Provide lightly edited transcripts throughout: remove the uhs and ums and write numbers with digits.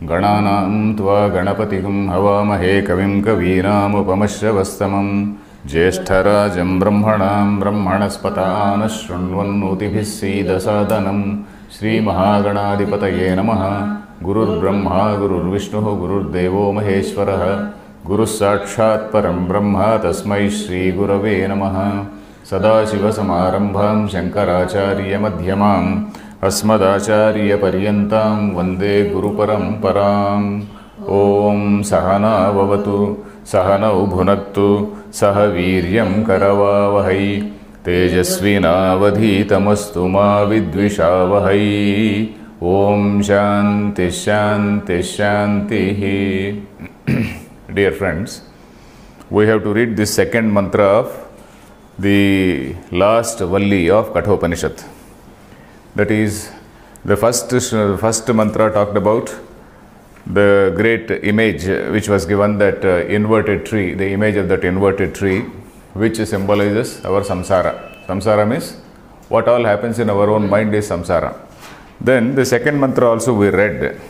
Gananam tva ganapatikum havamahe kavim kavinamupamashravastamam Jyeshtarajam brahmanam brahmanaspatana shrunvannutibhis seedasadanam Shri Mahaganadipataye namaha Gurur Brahma Gurur Vishnu Gurur Devo Maheshwaraha Guru Sakshat Param Brahma Tasmai Shri Gurave namaha Sadashiva Samarambham Shankaracharya Madhyamam Asmadacharya Paryantam Vande Guru Paramparam Om Sahana Vavatu Sahana Ubhunattu Sahaviryam Karavavahai Tejasvina Vadhitamastu Ma Vidvishavahai Om Shanti Shanti Shanti. Dear friends, we have to read this second mantra of the last valli of Kathopanishad. That is, the first mantra talked about the great image which was given, that inverted tree, the image of that inverted tree, which symbolizes our samsara. Samsara means what all happens in our own mind is samsara. Then the second mantra also we read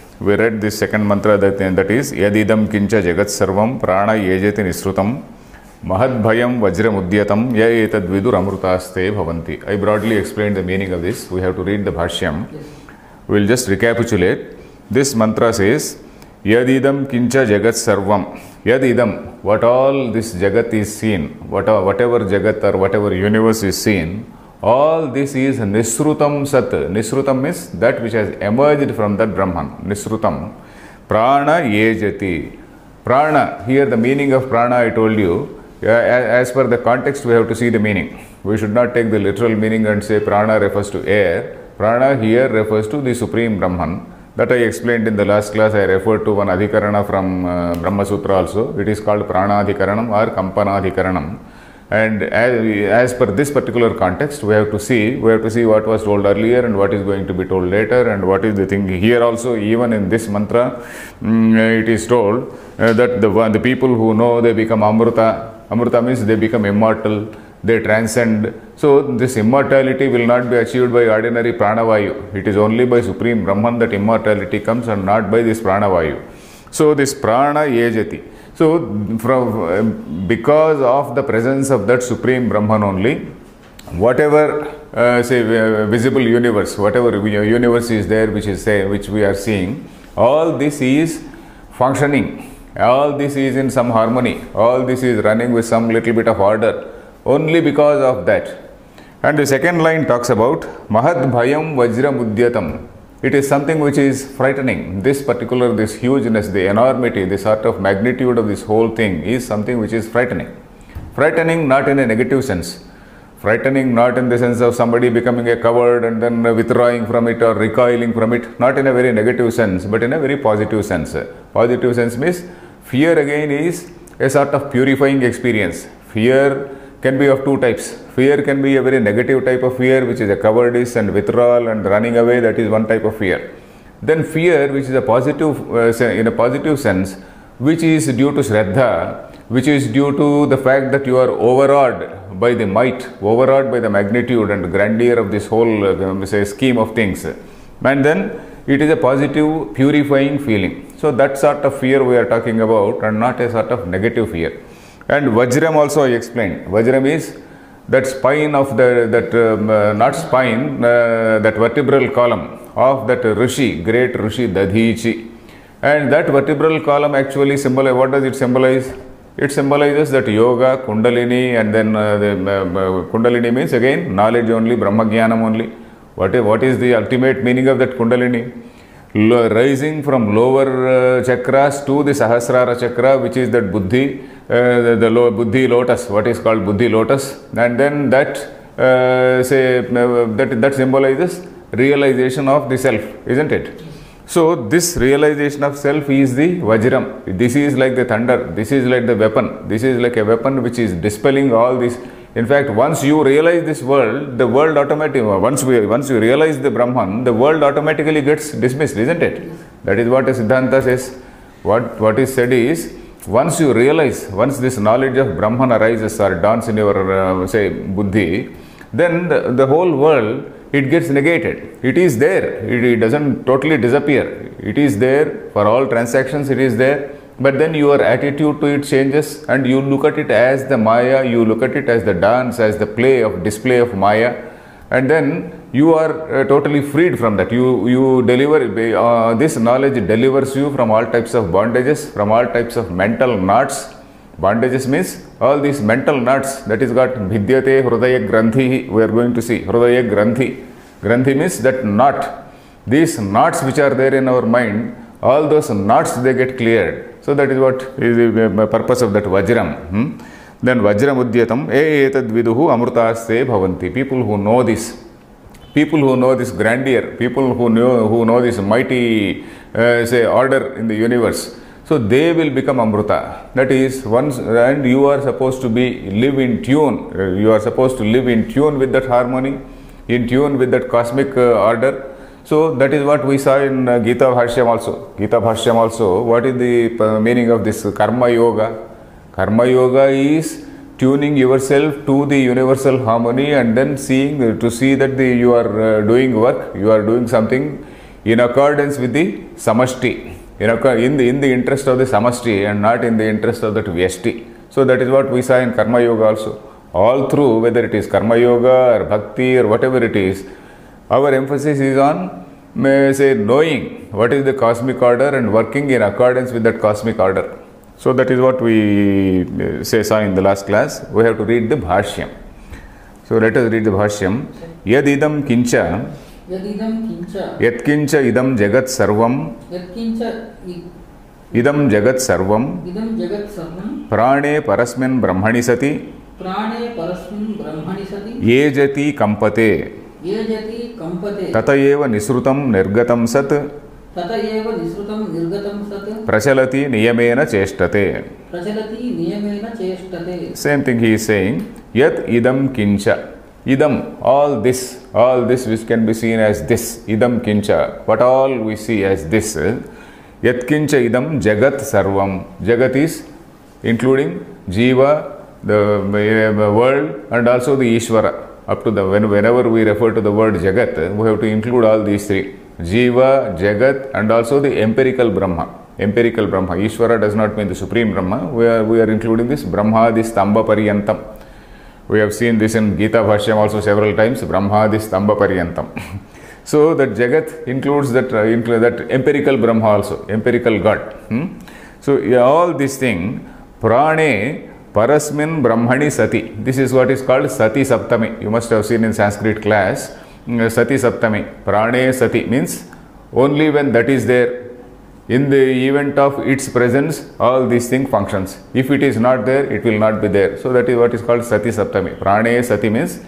this second mantra, that is yadidam kincha jagat sarvam prana yejati nisrutam mahadbhayam vajramudyatam ya etad vidur amrutaste bhavanti. I broadly explained the meaning of this. We have to read the bhashyam. We will just recapitulate. This mantra says yadidam kincha jagat sarvam. Yadidam, what all this jagat is seen, whatever jagat or whatever universe is seen, all this is nisrutam sat. Nisrutam means that which has emerged from that Brahman. Nisrutam. Prana yejati. Prana, here the meaning of prana I told you. As per the context we have to see the meaning. We should not take the literal meaning and say prana refers to air. Prana here refers to the Supreme Brahman. That I explained in the last class. I referred to one adhikarana from Brahma Sutra also. It is called Pranadhikaranam or Kampanadhikaranam. And as per this particular context, we have to see what was told earlier and what is going to be told later, and what is the thing here also. Even in this mantra, it is told that the people who know, they become Amrita. Amrita means they become immortal, they transcend. So this immortality will not be achieved by ordinary pranavayu. It is only by Supreme Brahman that immortality comes, and not by this pranavayu. So this prana yejati. So because of the presence of that Supreme Brahman only, whatever visible universe, whatever universe is there, which we are seeing, all this is functioning. All this is in some harmony. All this is running with some little bit of order, only because of that. And the second line talks about Mahad Bhayam Vajramudyatam. It is something which is frightening. This hugeness, the enormity, the sort of magnitude of this whole thing is something which is frightening. Frightening not in a negative sense. Frightening not in the sense of somebody becoming a coward and then withdrawing from it or recoiling from it. Not in a very negative sense, but in a very positive sense. Positive sense means fear again is a sort of purifying experience. Fear can be of two types. Fear can be a very negative type of fear, which is a cowardice and withdrawal and running away. That is one type of fear. Then fear, which is a positive, in a positive sense, which is due to Shraddha, which is due to the fact that you are overawed by the might, overawed by the magnitude and grandeur of this whole scheme of things. And then it is a positive, purifying feeling. So that sort of fear we are talking about, and not a sort of negative fear. And Vajram also I explained. Vajram is that spine of that vertebral column of that Rishi, great Rishi Dadhichi. And that vertebral column actually symbolizes, what does it symbolize? It symbolizes that yoga, Kundalini, and then Kundalini means again knowledge only, Brahmagyanam only. What is the ultimate meaning of that Kundalini? Rising from lower chakras to the Sahasrara chakra, which is that Buddhi, the Buddhi lotus, what is called Buddhi lotus, and then that that symbolizes realization of the self, isn't it? So this realization of self is the Vajram. This is like the thunder. This is like the weapon. This is like a weapon which is dispelling all this. In fact, once you realize this world, the world automatically, once you realize the Brahman, the world automatically gets dismissed, isn't it? That is what a Siddhanta says. What is said is, once you realize, once this knowledge of Brahman arises or dawns in your, Buddhi, then the whole world it gets negated. It is there. It doesn't totally disappear. It is there for all transactions. It is there. But then your attitude to it changes, and you look at it as the Maya. You look at it as the dance, as the display of Maya, and then you are totally freed from that. You deliver this knowledge delivers you from all types of bondages, from all types of mental knots. Bondages means all these mental knots that is got Vidyate Hridaya Granthi. We are going to see Hridaya Granthi. Granthi means that knot. These knots which are there in our mind, all those knots they get cleared. So that is what is the purpose of that Vajram. Then Vajram Udyatam etad viduhu amrutaste bhavanti. People who know this. People who know this grandeur. People who know this mighty order in the universe. So they will become Amruta. That is once, and you are supposed to live in tune. You are supposed to live in tune with that harmony, in tune with that cosmic order. So that is what we saw in Gita Bhashyam also. Gita Bhashyam also, what is the meaning of this Karma Yoga? Karma Yoga is tuning yourself to the universal harmony and then see that you are doing work, you are doing something in accordance with the Samashti, in the interest of the Samashti and not in the interest of that Vyashti. So that is what we saw in Karma Yoga also. All through, whether it is Karma Yoga or Bhakti or whatever it is, our emphasis is on, knowing what is the cosmic order and working in accordance with that cosmic order. So that is what we saw in the last class. We have to read the Bhashyam. So let us read the Bhashyam. Yadidam kincha yatkincha idam jagat sarvam idam jagat sarvam prane parasmin brahmani sati yejati kampate tatayeva nisrutam nirgatam sat prachalati niyamena cheshtate. Same thing he is saying. Yat idam kincha. Idam, all this which can be seen as this. Idam kincha. What all we see as this. Yat kincha idam jagat sarvam. Jagat is including Jiva, the world, and also the Ishvara. Up to whenever we refer to the word Jagat, we have to include all these three. Jiva, Jagat, and also the empirical Brahma. Empirical Brahma. Ishvara does not mean the supreme Brahma. We are including this Brahma, this Stamba Pariyantam. We have seen this in Gita Bhashyam also several times. Brahma, this Stamba Pariyantam. So that Jagat includes that empirical Brahma also, empirical God. So all these things, Prane Parasmin Brahmani Sati. This is what is called Sati Saptami. You must have seen in Sanskrit class. Sati Saptami. Prane Sati means only when that is there. In the event of its presence, all these things functions. If it is not there, it will not be there. So that is what is called Sati Saptami. Prane Sati means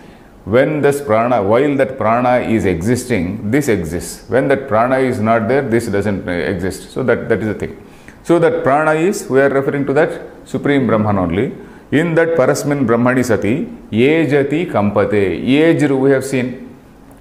when this prana, while that prana is existing, this exists. When that prana is not there, this doesn't exist. So that is the thing. So that prana is, we are referring to that Supreme Brahman only. In that Parasmin Brahmani Sati, Yejati Kampate. Yej, we have seen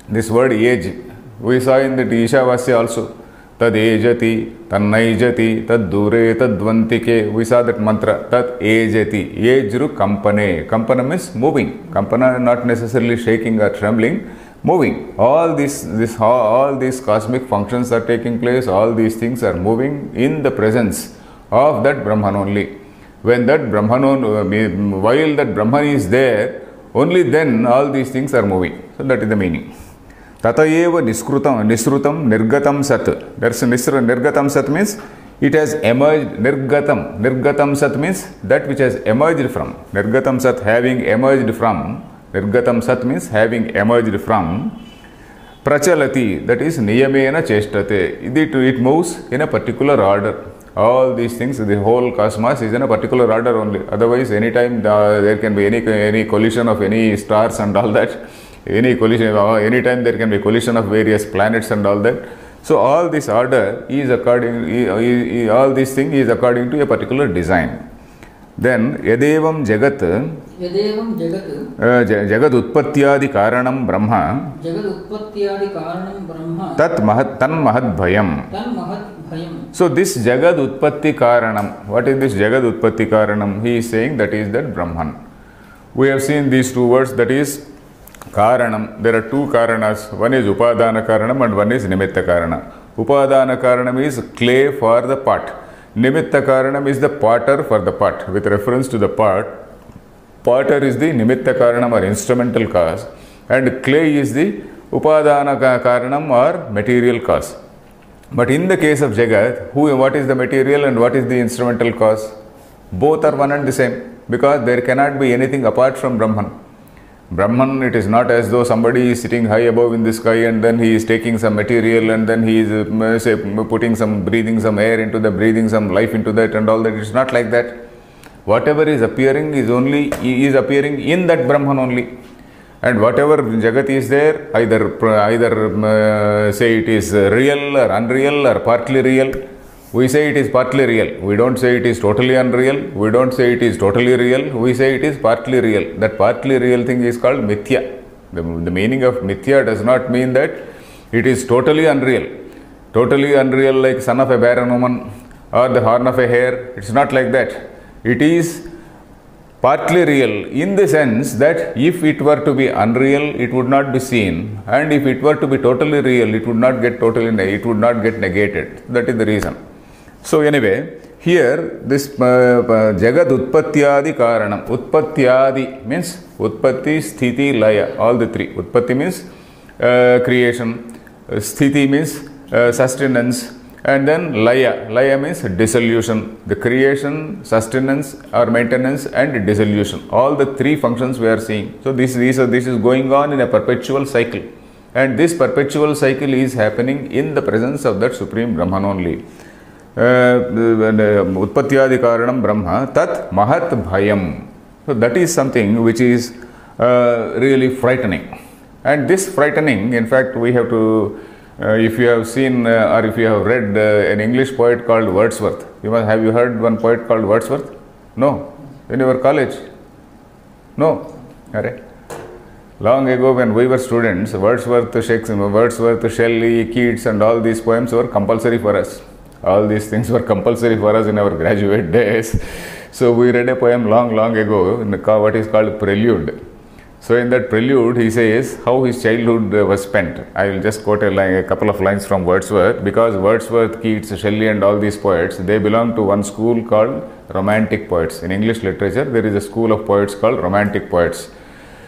this word Yej. We saw in the Ishavasya also. Tad Ejati, Tannaijati, Tad Dure, Tad Dvantike. We saw that mantra. Tad Ejati. Yejru Kampane. Kampana means moving. Kampana not necessarily shaking or trembling. Moving. All these cosmic functions are taking place. All these things are moving in the presence of that Brahman only. When that Brahman, while that Brahman is there, only then all these things are moving. So that is the meaning. Tatayeva nisrutam nirgatam sat. There's a nirgatam sat means it has emerged. Nirgatam sat means that which has emerged from. Nirgatam sat having emerged from. Nirgatam sat means having emerged from. Prachalati, that is niyamena cheshtate. It moves in a particular order. All these things, the whole cosmos is in a particular order only. Otherwise, anytime there can be any collision of any stars and all that. Anytime there can be collision of various planets and all that. So all this order is all these things is according to a particular design. Then yadevam jagat jagat utpatyadi karanam brahma tat tan mahad bhayam. So this jagat utpatti karanam, what is this jagat utpatti karanam? He is saying that is that Brahman. We have seen these two words, that is Karanam, there are two Karanas. One is Upadana Karanam and one is Nimitta Karana. Upadana Karanam is clay for the pot. Nimitta Karanam is the potter for the pot. With reference to the pot, potter is the Nimitta Karanam or instrumental cause, and clay is the Upadana Karanam or material cause. But in the case of Jagat, what is the material and what is the instrumental cause? Both are one and the same, because there cannot be anything apart from Brahman. Brahman, it is not as though somebody is sitting high above in the sky and then he is taking some material and then he is breathing some air into the, breathing some life into that and all that. It is not like that. Whatever is appearing is appearing in that Brahman only. And whatever Jagat is there, either say it is real or unreal or partly real. We say it is partly real. We don't say it is totally unreal. We don't say it is totally real. We say it is partly real. That partly real thing is called mithya. The meaning of mithya does not mean that it is totally unreal. Totally unreal like son of a barren woman or the horn of a hare. It's not like that. It is partly real in the sense that if it were to be unreal, it would not be seen, and if it were to be totally real, it would not get negated. That is the reason. So anyway, here this Jagat Utpatyadi Karanam. Utpatyadi means Utpatti, Sthiti, Laya. All the three. Utpatti means creation, Sthiti means sustenance, and then Laya. Laya means dissolution. The creation, sustenance or maintenance and dissolution. All the three functions we are seeing. So this is going on in a perpetual cycle. And this perpetual cycle is happening in the presence of that Supreme Brahman only. Utpatyadi Karanam Brahma Tat Mahat Bhayam. So that is something which is really frightening. And this frightening, in fact, we have to, if you have seen or if you have read an English poet called Wordsworth. Have you heard one poet called Wordsworth? No. In your college? No. Alright. Long ago when we were students, Wordsworth, Shelley, Keats and all these poems were compulsory for us. All these things were compulsory for us in our graduate days. So we read a poem long ago, what is called Prelude. So in that Prelude, he says how his childhood was spent. I will just quote a couple of lines from Wordsworth, because Wordsworth, Keats, Shelley and all these poets, they belong to one school called Romantic poets. In English literature, there is a school of poets called Romantic poets.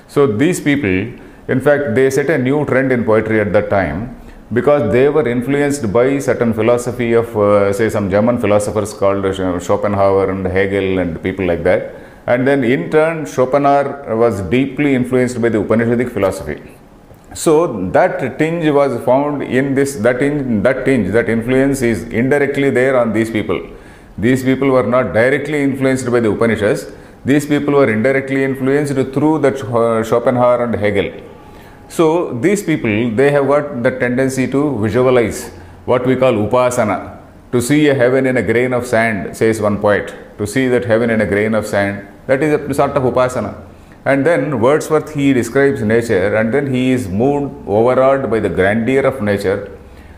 So these people, in fact, they set a new trend in poetry at that time, because they were influenced by certain philosophy of, say, some German philosophers called Schopenhauer and Hegel and people like that. And then in turn, Schopenhauer was deeply influenced by the Upanishadic philosophy. So that tinge was found in this, that influence is indirectly there on these people. These people were not directly influenced by the Upanishads. These people were indirectly influenced through that Schopenhauer and Hegel. So these people, they have got the tendency to visualize what we call upasana. To see a heaven in a grain of sand, says one poet. To see that heaven in a grain of sand, that is a sort of upasana. And then Wordsworth, he describes nature, and then he is moved, overawed by the grandeur of nature.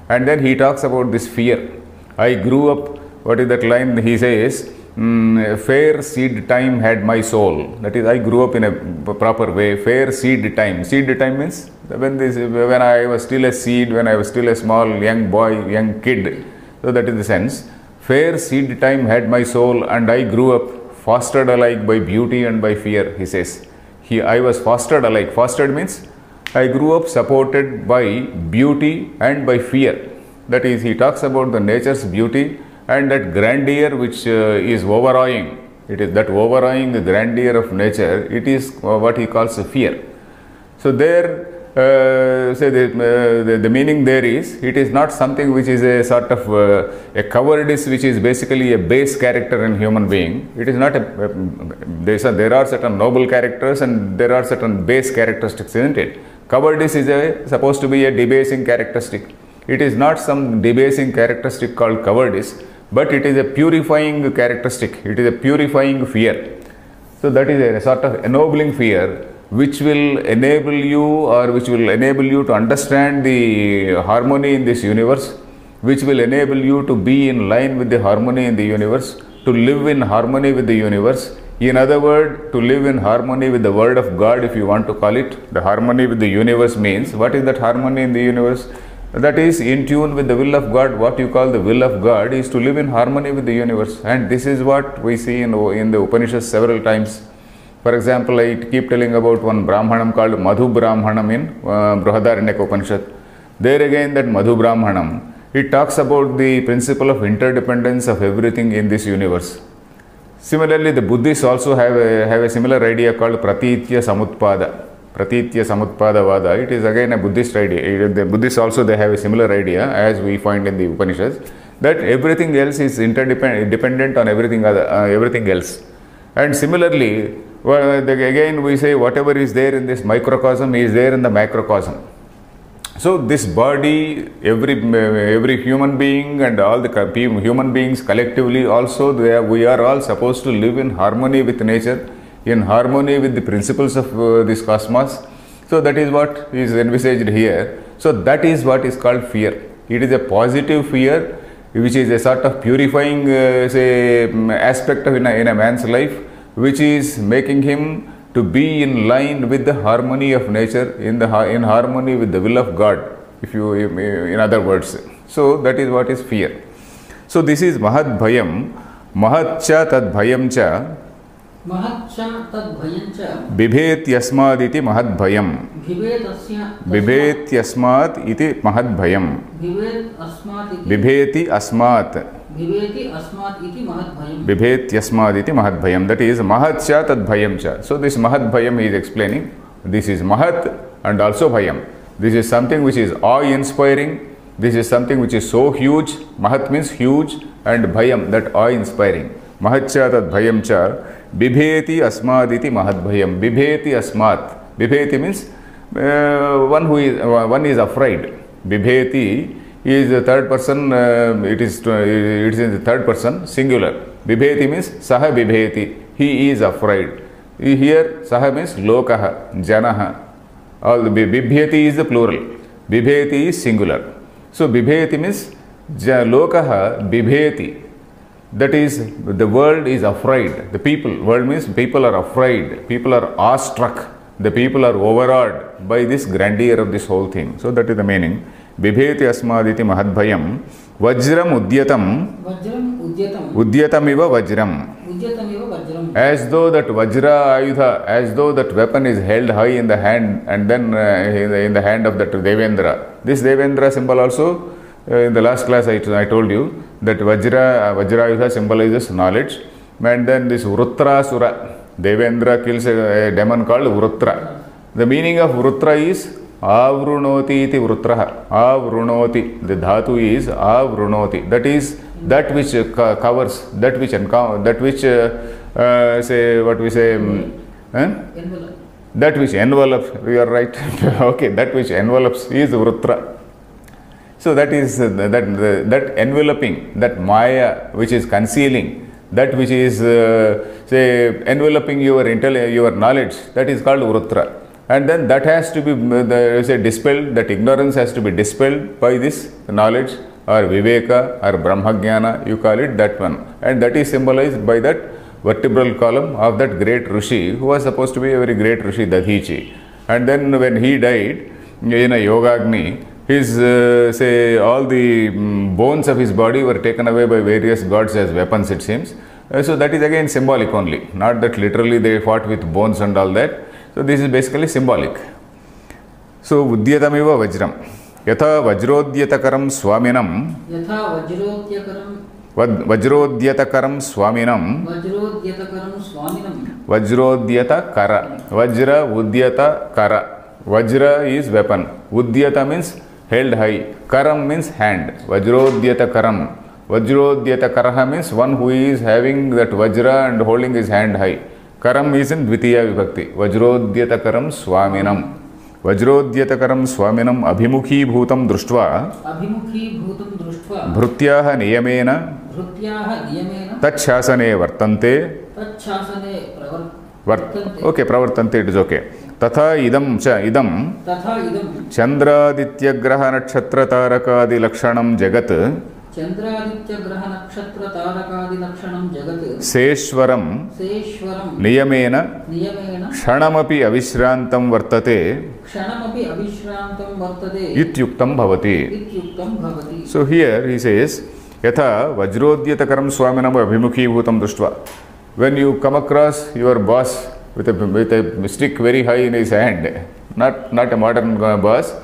And then he talks about this fear. I grew up, what is that line? He says, fair seed time had my soul. That is, I grew up in a proper way. Fair seed time. Seed time means when I was still a seed, when I was still a small young boy, young kid. So that is the sense. Fair seed time had my soul, and I grew up fostered alike by beauty and by fear, he says. I was fostered alike. Fostered means I grew up supported by beauty and by fear. That is, he talks about the nature's beauty and that grandeur which is overawing. It is that overawing grandeur of nature. It is what he calls a fear. So there, the meaning there is, it is not something which is a sort of a cowardice which is basically a base character in human being. It is not there are certain noble characters and there are certain base characteristics, isn't it? Cowardice is supposed to be a debasing characteristic. It is not some debasing characteristic called cowardice, but it is a purifying characteristic. It is a purifying fear. So that is a sort of ennobling fear, which will enable you to understand the harmony in this universe, which will enable you to be in line with the harmony in the universe, to live in harmony with the universe, In other words, to live in harmony with the word of God, if you want to call it, the harmony with the universe means, what is that harmony in the universe? That is in tune with the will of God. What you call the will of God is to live in harmony with the universe. And this is what we see in the Upanishads several times. For example, I keep telling about one Brahmanam called Madhu Brahmanam in Brihadaranyaka Upanishad. There again, that Madhu Brahmanam, it talks about the principle of interdependence of everything in this universe. Similarly, the Buddhists also have a similar idea called Pratitya Samutpada. Pratitya Samutpada Vada. It is again a Buddhist idea. The Buddhists also, they have a similar idea as we find in the Upanishads, that everything else is dependent on everything else. And similarly, again we say whatever is there in this microcosm is there in the macrocosm. So this body, every human being and all the human beings collectively also, we are all supposed to live in harmony with nature, in harmony with the principles of this cosmos. So that is what is envisaged here. So that is what is called fear. It is a positive fear, which is a sort of purifying aspect of in a man's life, which is making him to be in line with the harmony of nature, in harmony with the will of God, in other words. So that is what is fear. So this is Mahad Bhayam, Mahatcha Tad Bhayamcha, Bibhet Yasmad iti Mahad Bhayam, Bibhet Yasmad iti Mahad Bhayam, Bibheti Asmat, Bibhet Yasmad iti Mahad Bhayam. That is Mahatcha Tad Bhayamcha. So this Mahad Bhayam he is explaining. This is Mahat and also Bhayam. This is something which is awe-inspiring. This is something which is so huge. Mahat means huge, and Bhayam, that awe-inspiring. Mahatcha Tad Bhayamcha, Bibheti Asmad iti Mahad Bhayam. Bibheti Asmat. Bibheti means one is afraid. Bibheti is the third person, it is in the third person, singular. Bibheti means Saha Bibheti, he is afraid. Here Saha means Lokaha, Janaha. All the Bibheti is the plural. Bibheti is singular. So Bibheti means Lokaha Bibheti. That is, the world is afraid. The world means people are afraid. People are awestruck. The people are overawed by this grandeur of this whole thing. So that is the meaning. Bibheti asmaditi mahadbhayam vajram udyatam udyatamiva vajram. As though that vajra ayudha, as though that weapon is held high in the hand, and then in the hand of that Devendra. This Devendra symbol also, in the last class I told you that Vajrayudha symbolizes knowledge, and then this Vrutrasura, Devendra kills a demon called Vrutra. The meaning of Vrutra is Avrunoti iti Vrutraha. Avrunoti. The dhatu is Avrunoti. That is that which covers, that which say what we say, Envelope. That which envelops. You are right. Okay, that which envelops is Vrutra. So that is that enveloping, that Maya which is concealing, that which is say enveloping your knowledge, that is called Vrutra. And then that has to be dispelled, that ignorance has to be dispelled by this knowledge or Viveka or Brahmajnana, you call it that one. And that is symbolized by that vertebral column of that great Rishi, who was supposed to be a very great Rishi, Dadhichi. And then when he died in a Yogagni, his all the bones of his body were taken away by various gods as weapons, it seems. So that is again symbolic only, not that literally they fought with bones and all that. So this is basically symbolic. So Udyatamiva Vajram. Yatha Vajrodyatakaram Swaminam. Vajrodyatakaram Swaminam. Vajrodyatakara. Vajra Udyata Kara. Vajra is weapon. Udyata means held high. Karam means hand. Vajrodyatakaram. Vajrodyatakaram means one who is having that Vajra and holding his hand high. Karam is in Dvitiya Vibhakti. Vajrodyatakaram Swaminam. Vajrodyatakaram Swaminam Abhimukhi Bhutam Društva. Bhrutyaha Niyamena. Tachasane Vartante. Okay, Pravartante, it is okay. Tatha idam cha idam Chandraditya graha nakshatra tarakadi lakshanam jagat Chandraditya Graha Nakshatra Tarakadi Lakshanam Jagat Seshwaram Niyamena Kshanamapi Avishrantam Vartate Ityuktam Bhavati. So here he says, Yatha Vajrodyatakaram Swaminam Abhimukhi Bhutam Drishtva. When you come across your boss with a stick very high in his hand, not a modern boss,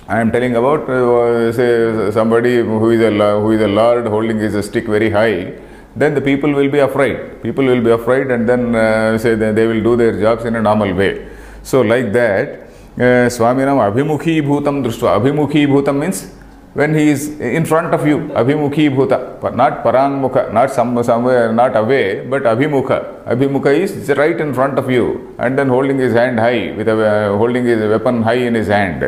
I am telling about say somebody who is a lord holding his stick very high, then the people will be afraid. People will be afraid, and then say they will do their jobs in a normal way. So like that, Swaminam Abhimukhi Bhutam Drishtva. Abhimukhi Bhutam means when he is in front of you. Abhimukhi Bhuta, not Parangmukha, not somewhere, not away, but Abhimukha. Abhimukha is right in front of you, and then holding his hand high, holding his weapon high in his hand.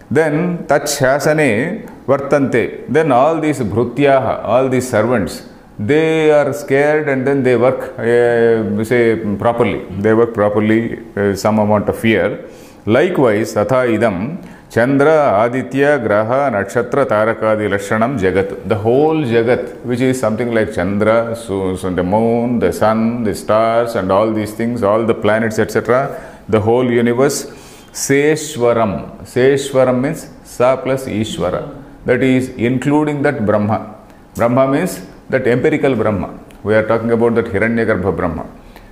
Then Tachhasane Vartante. Then all these Bhrutyaha, all these servants, they are scared, and then they work say properly. They work properly, some amount of fear. Likewise, Tatha Idam Chandra Aditya Graha Nakshatra Tarakadi Lakshanam Jagat. The whole Jagat, which is something like Chandra, so the moon, the sun, the stars, and all these things, all the planets, etc., the whole universe. Seshwaram. Seshwaram means Sa plus Ishwara. That is including that Brahma. Brahma means that empirical Brahma. We are talking about that Hiranyagarbha Brahma.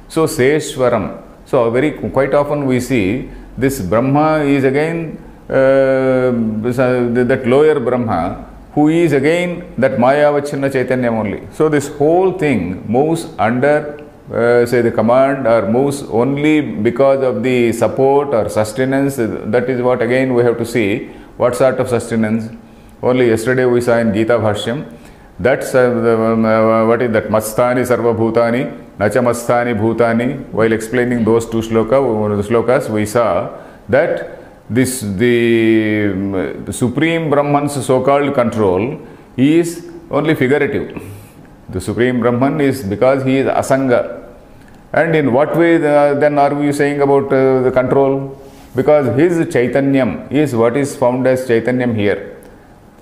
So Seshwaram. So quite often we see this Brahma is again that lower Brahma, who is again that Mayavachinna Chaitanya only. So this whole thing moves under say the command, or moves only because of the support or sustenance. That is what again we have to see. What sort of sustenance? Only yesterday we saw in Gita Bhashyam, that's what is that? Mastani Sarva Bhutani, Nacha Mastani Bhutani. While explaining those two slokas, we saw that the Supreme Brahman's so-called control is only figurative. The Supreme Brahman is because he is Asanga. And in what way then are we saying about the control? Because his Chaitanyam is what is found as Chaitanyam here.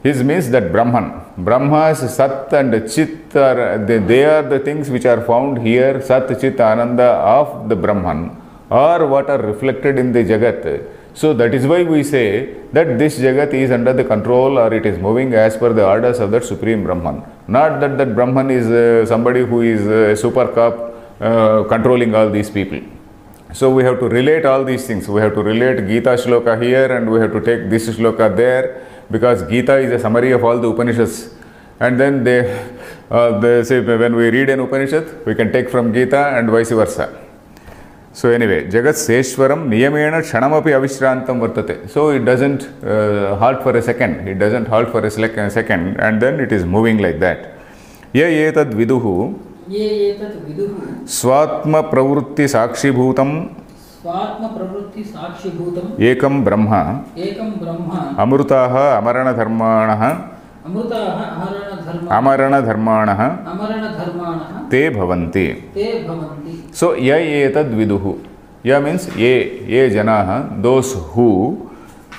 His means that Brahman. Brahma's Sat and Chit, they are the things which are found here, Sat, Chit, Ananda of the Brahman, or what are reflected in the Jagat. So that is why we say that this Jagat is under the control, or it is moving as per the orders of that Supreme Brahman. Not that that Brahman is somebody who is a super cop controlling all these people. So we have to relate all these things. We have to relate Gita shloka here, and we have to take this shloka there, because Gita is a summary of all the Upanishads. And then they say when we read an Upanishad, we can take from Gita and vice versa. So anyway, Jagat Seshwaram Niyamena Kshanamapi Avishrantam Vartate. So it doesn't halt for a second. It doesn't halt for a second, and then it is moving like that. Ye etad viduhu Swatma Pravrutti Sakshibhutam Ekam Brahma Amrutaha Amarana Dharmanaha Amarana Dharmanaha Te Bhavanti. So ya etad viduhu. Ya means ye janaha, those who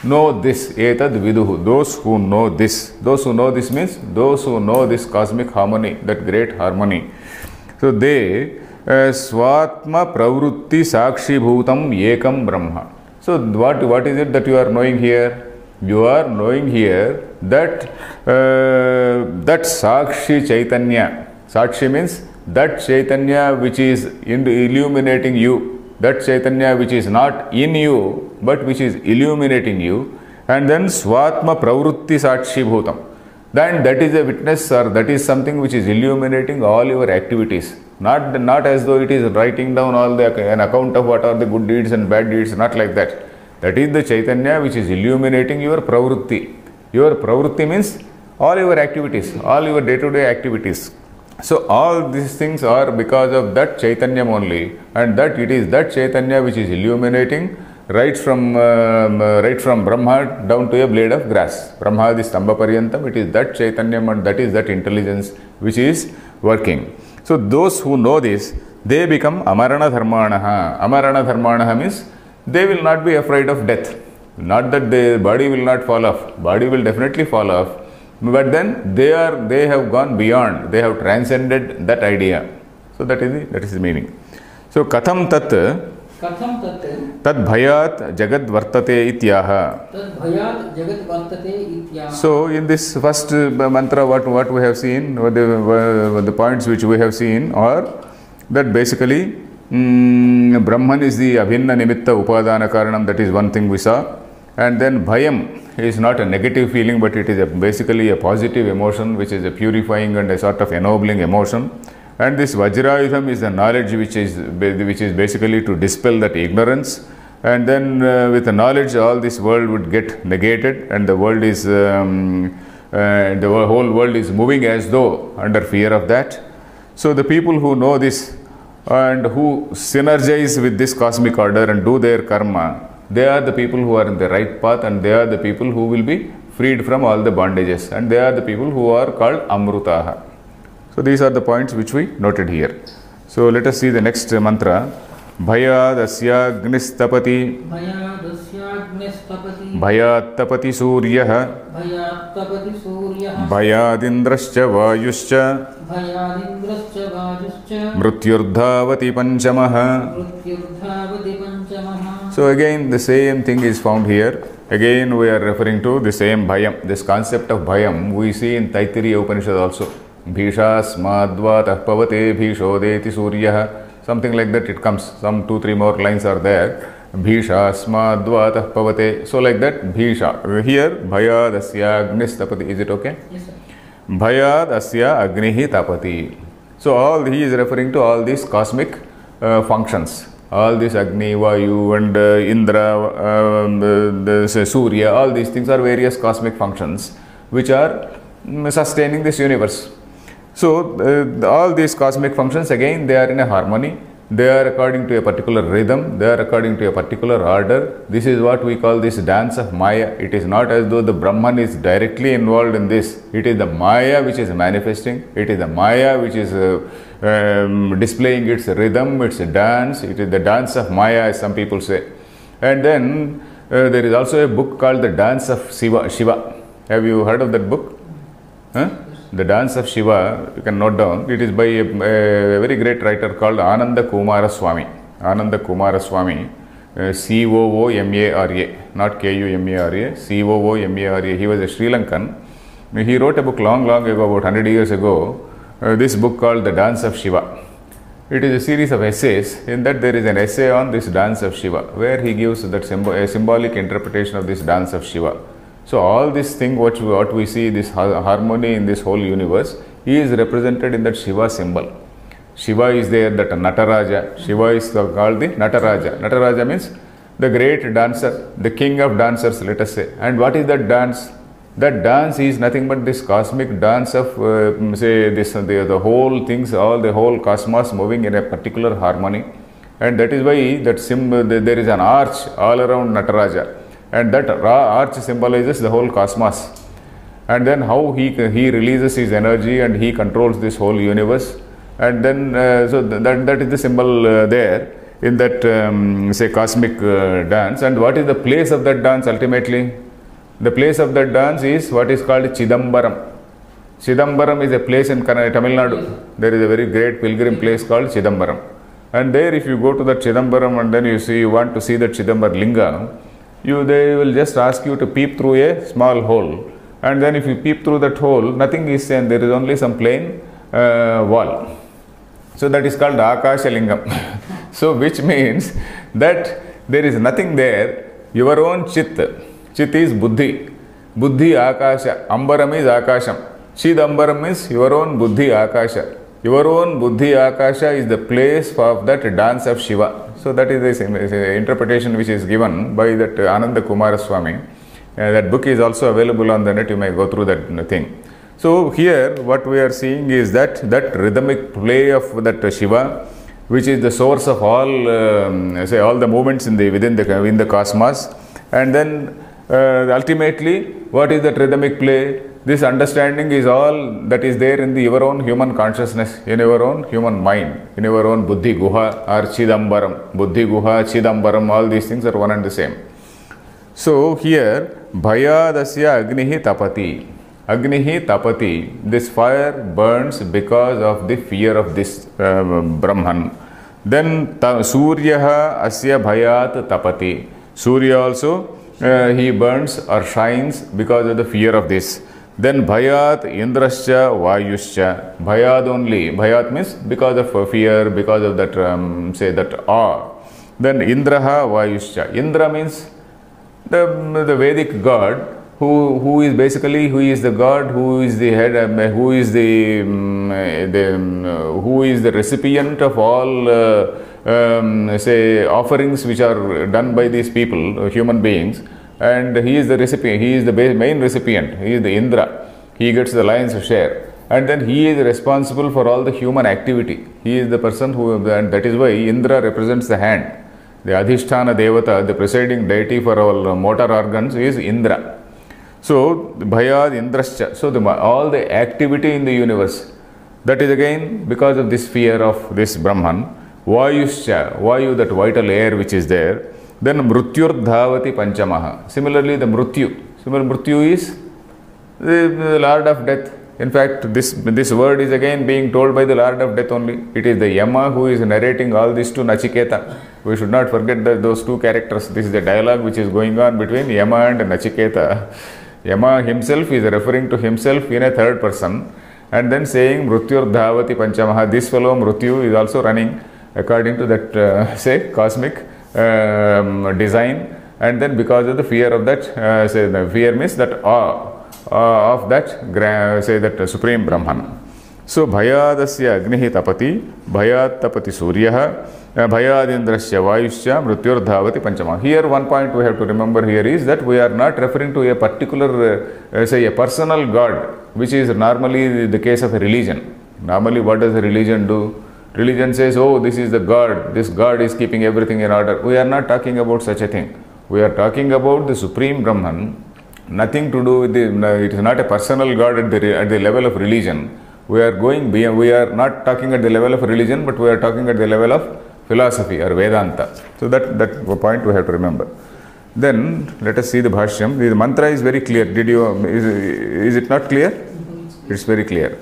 know this. Etad viduhu, those who know this. Those who know this means those who know this cosmic harmony, that great harmony. So they Swatma Pravrutti Sakshi Bhutam Ekam Brahma. So what is it that you are knowing here? You are knowing here that that Sakshi Chaitanya. Sakshi means that Chaitanya which is illuminating you. That Chaitanya which is not in you, but which is illuminating you. And then Swatma Pravrutti Sakshi Bhutam. Then that is a witness, or that is something which is illuminating all your activities. Not as though it is writing down an account of what are the good deeds and bad deeds, not like that. That is the Chaitanya which is illuminating your pravrutti. Your pravrutti means all your activities, all your day-to-day activities. So all these things are because of that Chaitanya only, and that it is that Chaitanya which is illuminating right from Brahma down to a blade of grass. Brahma the Stambha Paryantam, it is that Chaitanya, and that is that intelligence which is working. So those who know this, they become Amarana Dharmanaha. Amarana Dharmanaha means they will not be afraid of death. Not that the body will not fall off. Body will definitely fall off. But then they have gone beyond, they have transcended that idea. So that is the meaning. So katham tat tad bhayat jagad vartate ityaha. So in this first mantra, what we have seen, the points which we have seen are that basically Brahman is the abhinna nimitta upadana karanam, that is one thing we saw. And then bhayam is not a negative feeling, but it is basically a positive emotion, which is a purifying and a sort of ennobling emotion. And this Vajrayudham is the knowledge which is basically to dispel that ignorance. And then with the knowledge, all this world would get negated, and the world is the whole world is moving as though under fear of that. So the people who know this and who synergize with this cosmic order and do their karma, they are the people who are in the right path, and they are the people who will be freed from all the bondages, and they are the people who are called Amrutaha. So these are the points which we noted here. So let us see the next mantra. Bhayadasya Agnistapati Bhayattapati Suryah Bhayadindrascha Vayuscha Mrutyurdhavati Panchamaha. So again the same thing is found here. Again we are referring to the same bhayam. This concept of bhayam we see in Taittiriya Upanishad also. Bhishasmadvatah pavate bhishodeti suryah. Something like that it comes. Some 2-3 more lines are there. Bhishasmadvatah pavate. So like that Bhisha. Here Bhayadasya Agnistapati. Is it okay? Yes, sir. Bhayadasya Agnihi Tapati. So all he is referring to all these cosmic functions. All this Agni, Vayu and Indra, Surya, all these things are various cosmic functions which are sustaining this universe. So all these cosmic functions, again they are in a harmony. They are according to a particular rhythm. They are according to a particular order. This is what we call this dance of Maya. It is not as though the Brahman is directly involved in this. It is the Maya which is manifesting. It is the Maya which is displaying its rhythm, its dance. It is the dance of Maya, as some people say. And then there is also a book called the Dance of Shiva. Have you heard of that book? Huh? The Dance of Shiva, you can note down. It is by a very great writer called Ananda Kumara Swami. Ananda Kumara Swami, Coomara, not Kumara, Coomara. He was a Sri Lankan. He wrote a book long ago, about 100 years ago, this book called The Dance of Shiva. It is a series of essays. In that there is an essay on this Dance of Shiva, where he gives that a symbolic interpretation of this Dance of Shiva. So all this thing what we see, this harmony in this whole universe, is represented in that Shiva symbol. Shiva is there, that Nataraja. Shiva is called the Nataraja. Nataraja means the great dancer, the king of dancers, let us say. And what is that dance? That dance is nothing but this cosmic dance of the whole things, all the whole cosmos moving in a particular harmony. And that is why that there is an arch all around Nataraja. And that arch symbolizes the whole cosmos. And then how he releases his energy and he controls this whole universe. And then so that is the symbol there in that cosmic dance. And what is the place of that dance ultimately? The place of that dance is what is called Chidambaram. Chidambaram is a place in Tamil Nadu. There is a very great pilgrim place called Chidambaram. And there if you go to that Chidambaram and then you want to see that Chidambar Linga, they will just ask you to peep through a small hole, and then if you peep through that hole, nothing is seen. There is only some plain wall. So that is called Akasha Lingam. So which means that there is nothing there. Your own Chit. Chit is Buddhi. Buddhi Akasha. Ambaram is Akasham. Chidambaram is your own Buddhi Akasha. Your own Buddhi Akasha is the place of that dance of Shiva. So that is the interpretation which is given by that Ananda Kumara Swami. That book is also available on the net. You may go through that thing. So here what we are seeing is that rhythmic play of that Shiva, which is the source of all all the movements in the cosmos. And then ultimately, what is that rhythmic play? This understanding is all that is there in your own human consciousness, in your own human mind, in your own Buddhi Guha or Chidambaram. Buddhi Guha, Chidambaram, all these things are one and the same. So here, Bhayadasya Agnihi Tapati. Agnihi tapati, this fire burns because of the fear of this Brahman. Then Suryaha asya bhayat tapati. Surya also, he burns or shines because of the fear of this. Then bhayat indrascha vayuscha. Bhayat only. Bhayat means because of fear, because of that, say that awe. Then indraha vayuscha. Indra means the Vedic god, who is basically, who is the god, who is the head, who is who is the recipient of all say offerings which are done by these people, human beings, and he is the recipient, he is the main recipient, he is the Indra, he gets the lion's share, and then he is responsible for all the human activity. He is the person who, and that is why Indra represents the hand. The Adhisthana Devata, the presiding deity for all motor organs, is Indra. So, Bhayad Indrascha, so all the activity in the universe, that is again because of this fear of this Brahman. Vayuscha, Vayu, that vital air which is there. Then Mrutyur Dhavati Panchamaha. Similarly, the Mrutyu. Mrutyu is the Lord of Death. In fact, this word is again being told by the Lord of Death only. It is the Yama who is narrating all this to Nachiketa. We should not forget those two characters. This is the dialogue which is going on between Yama and Nachiketa. Yama himself is referring to himself in a third person and then saying Mrutyur Dhavati Panchamaha. This fellow Mrutyu is also running according to that say cosmic design, and then because of the fear of that, say the fear means that awe of that say that supreme Brahman. So Bhayadasya Agnihi Tapati, Bhayad Tapati Suryaha, Bhayad Indrasya Vayusya, Mrutyur Dhavati Panchama. Here one point we have to remember here is that we are not referring to a particular, say a personal God, which is normally the case of a religion. Normally what does a religion do? Religion says, oh, this is the God, this God is keeping everything in order. We are not talking about such a thing. We are talking about the supreme Brahman, nothing to do with the, it is not a personal God at the level of religion. We are going beyond, we are not talking at the level of religion, but we are talking at the level of philosophy or Vedanta. So that point we have to remember. Then let us see the Bhashyam. The mantra is very clear. Is it not clear? It's very clear.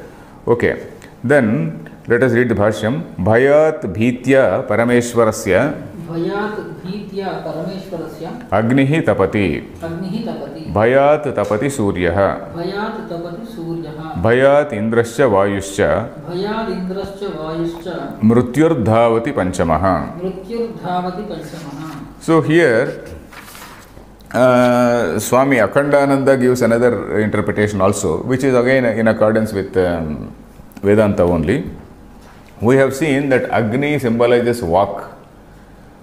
Okay. Then let us read the Bhashyam. Bhayat bhitya parameshwarasya Bhayat bhitya parameshwarasya Agnihi tapati Bhayat tapati suryaha Bhayat indrascha vayuscha Mrutyur dhavati panchamaha. So here Swami Akhandananda gives another interpretation also, which is again in accordance with Vedanta only. We have seen that Agni symbolizes Vak.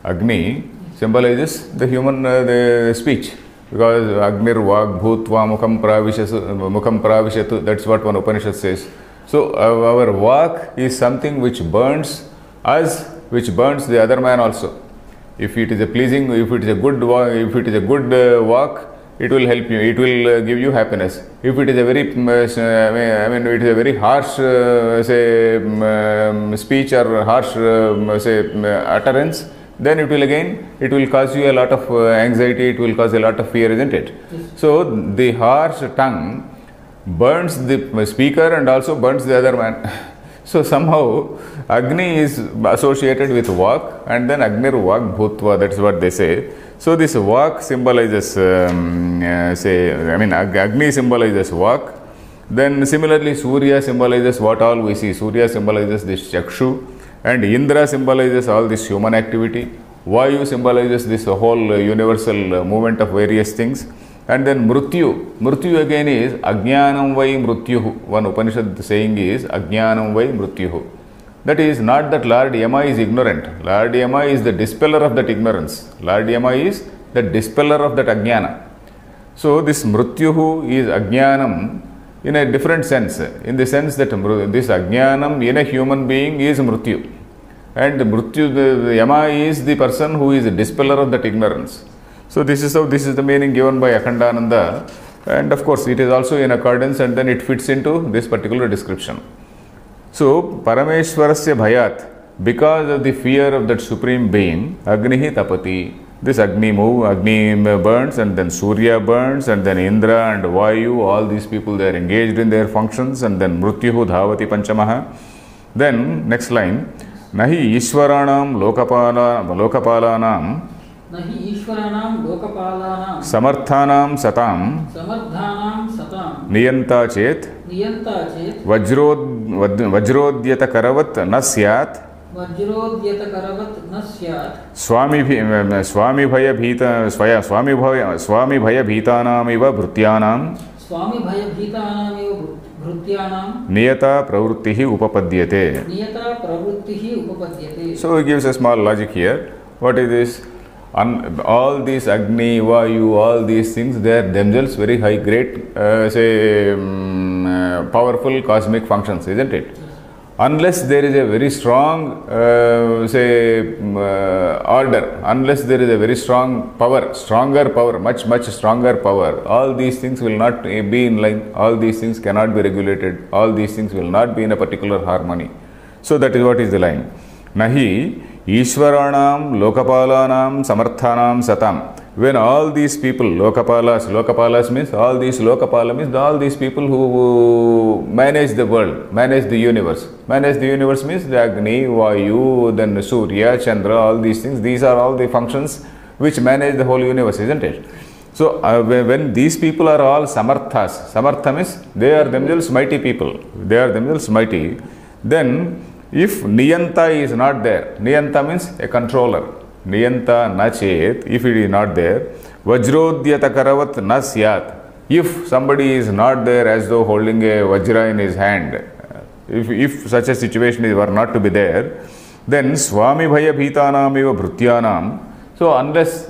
Agni symbolizes the human the speech, because Agnir Vak Bhutva Mukham Pravishatu, that's what one Upanishad says. So our Vak is something which burns us, which burns the other man also. If it is a pleasing, if it is a good Vak, it will help you, it will give you happiness. If it is a very, it is a very harsh speech or harsh utterance, then it will cause you a lot of anxiety, it will cause a lot of fear, isn't it? Yes. So the harsh tongue burns the speaker and also burns the other man. So somehow Agni is associated with Vak, and then Agnir Vak Bhutva, that's what they say. So this Vak symbolizes, Agni symbolizes Vak. Then similarly Surya symbolizes what all we see. Surya symbolizes this Chakshu, and Indra symbolizes all this human activity. Vayu symbolizes this whole universal movement of various things. And then Mrutyu. Mrutyu again is Ajnanam vai Mrutyuhu. One Upanishad saying is Ajnanam vai Mrutyuhu. That is not that Lord Yama is ignorant. Lord Yama is the dispeller of that ignorance. Lord Yama is the dispeller of that Ajnana. So this Mrutyuhu is Ajnanam in a different sense. In the sense that this Ajnanam in a human being is Mrutyu. And the Yama is the person who is the dispeller of that ignorance. So this is the meaning given by Akhandananda, and of course it is also in accordance, and then it fits into this particular description. So Parameshwarasya Bhayat, because of the fear of that supreme being, Agnihi Tapati, this Agni burns, and then Surya burns, and then Indra and Vayu, all these people, they are engaged in their functions, and then Mrutyuhu Dhavati Panchamaha. Then next line, Nahi Ishwaranam Lokapalanam Nahi Ishwaranam Lokapalanam Samarthanam Satam Niyanta Chet Vajrodyata Karavat Nasyat Swami Bhaya Bhitanam Iva Bhrutyanam Niyata Pravrittihi Upapadyate. So he gives a small logic here. What is this? All these Agni, Vayu, all these things, they are themselves very high, great, powerful cosmic functions, isn't it? Unless there is a very strong, order, unless there is a very strong power, stronger power, much stronger power, all these things will not be in line, all these things cannot be regulated, all these things will not be in a particular harmony. So that is what is the line. Nahi Ishwaranam Lokapalanam Samarthanam Satam. When all these people, Lokapalas means all these Lokapala means all these people who manage the world, manage the universe. Manage the universe means the Agni, Vayu, then Surya, Chandra, all these things. These are all the functions which manage the whole universe, isn't it? So when these people are all Samarthas, Samartha means they are themselves mighty people. They are themselves mighty. Then if Niyanta is not there, Niyanta means a controller. Niyanta nachet, if it is not there, Vajrodyata Karavat nasyat. If somebody is not there as though holding a Vajra in his hand, if such a situation were not to be there, then Swami Bhaya Bhitanam Eva Bhrutyanam. So unless